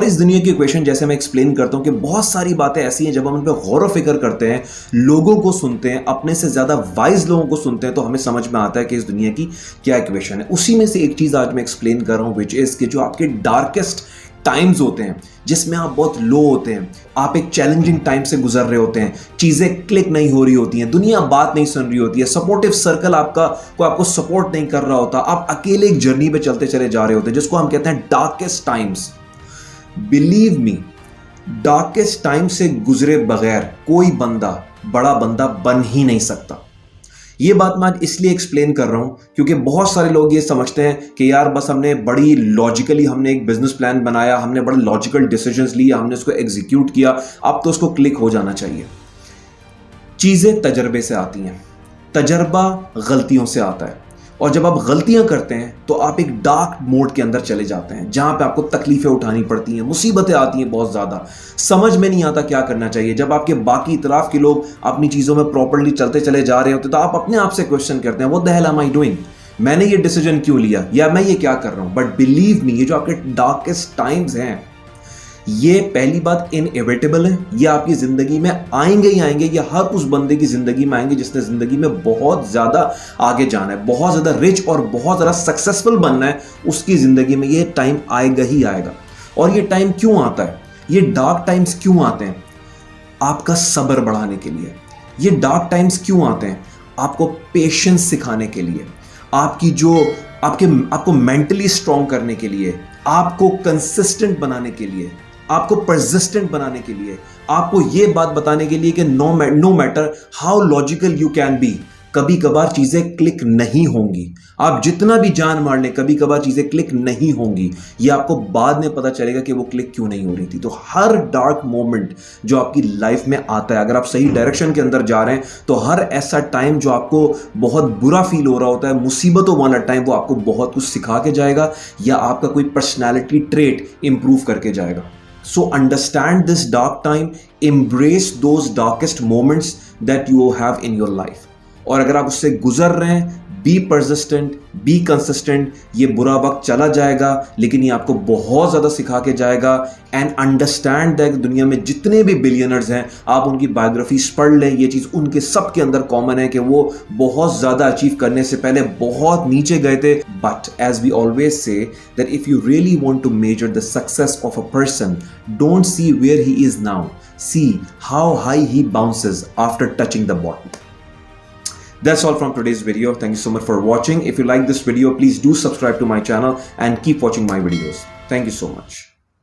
इस दुनिया की इक्वेशन जैसे मैं एक्सप्लेन करता हूं कि बहुत सारी बातें ऐसी हैं, जब हम उन पर गौर व फिक्र करते हैं, लोगों को सुनते हैं, अपने से ज्यादा वाइज लोगों को सुनते हैं, तो हमें समझ में आता है कि इस दुनिया की क्या इक्वेशन है। उसी में से एक चीज आज मैं एक्सप्लेन कर रहा हूं, विच इज कि जो आपके डार्केस्ट टाइम्स होते हैं, जिसमें आप बहुत लो होते हैं, आप एक चैलेंजिंग टाइम से गुजर रहे होते हैं, चीजें क्लिक नहीं हो रही होती हैं, दुनिया बात नहीं सुन रही होती है, सपोर्टिव सर्कल आपको सपोर्ट नहीं कर रहा होता, आप अकेले एक जर्नी पे चलते चले जा रहे होते हैं, जिसको हम कहते हैं darkest times. Believe me, darkest time से गुजरे बगैर कोई बंदा बड़ा बंदा बन ही नहीं सकता। ये बात मैं आज इसलिए एक्सप्लेन कर रहा हूं क्योंकि बहुत सारे लोग ये समझते हैं कि यार बस हमने बड़ी लॉजिकली हमने एक बिजनेस प्लान बनाया, हमने बड़े लॉजिकल डिसीजंस लिए, हमने उसको एग्जीक्यूट किया, अब तो उसको क्लिक हो जाना चाहिए। चीजें तजर्बे से आती हैं, तजर्बा गलतियों से आता है, और जब आप गलतियां करते हैं तो आप एक डार्क मोड के अंदर चले जाते हैं, जहां पे आपको तकलीफें उठानी पड़ती हैं, मुसीबतें आती हैं बहुत ज्यादा, समझ में नहीं आता क्या करना चाहिए। जब आपके बाकी इतराफ के लोग अपनी चीजों में प्रॉपर्ली चलते चले जा रहे होते तो आप अपने आप से क्वेश्चन करते हैं, what the hell am I doing, मैंने ये डिसीजन क्यों लिया, या मैं ये क्या कर रहा हूं। बट बिलीव मी, ये जो आपके डार्केस्ट टाइम्स हैं, ये पहली बात इनएविटेबल है, ये आपकी जिंदगी में आएंगे ही आएंगे, ये हर उस बंदे की जिंदगी में आएंगे जिसने जिंदगी में बहुत ज्यादा आगे जाना है, बहुत ज्यादा रिच और बहुत ज्यादा सक्सेसफुल बनना है, उसकी जिंदगी में ये टाइम आएगा ही आएगा। और ये टाइम क्यों आता है, ये डार्क टाइम्स क्यों आते हैं? आपका सब्र बढ़ाने के लिए। ये डार्क टाइम्स क्यों आते हैं? आपको पेशेंस सिखाने के लिए, आपको मेंटली स्ट्रांग करने के लिए, आपको कंसिस्टेंट बनाने के लिए, आपको परसिस्टेंट बनाने के लिए, आपको यह बात बताने के लिए कि no matter how logical you can be, कभी कभार चीजें क्लिक नहीं होंगी। आप जितना भी जान मार लें, कभी कभार चीजें क्लिक नहीं होंगी। ये आपको बाद में पता चलेगा कि वो क्लिक क्यों नहीं हो रही थी। तो हर डार्क मोमेंट जो आपकी लाइफ में आता है, अगर आप सही डायरेक्शन के अंदर जा रहे हैं, तो हर ऐसा टाइम जो आपको बहुत बुरा फील हो रहा होता है, मुसीबतों वाला टाइम, वो आपको बहुत कुछ सिखा के जाएगा या आपका कोई पर्सनैलिटी ट्रेट इंप्रूव करके जाएगा। So understand this dark time, embrace those darkest moments that you have in your life. और अगर आप उससे गुजर रहे हैं, be persistent, be consistent, ये बुरा वक्त चला जाएगा, लेकिन ये आपको बहुत ज़्यादा सिखा के जाएगा। एंड अंडरस्टैंड दैट दुनिया में जितने भी बिलियनर्स हैं, आप उनकी बायोग्राफीज पढ़ लें, ये चीज़ उनके सब के अंदर कॉमन है कि वो बहुत ज़्यादा अचीव करने से पहले बहुत नीचे गए थे। But as we always say that if you really want to measure the success of a person, don't see where he is now, see how high he bounces after touching the bottom. That's all from today's video. Thank you so much for watching. If you like this video, please do subscribe to my channel and keep watching my videos. Thank you so much.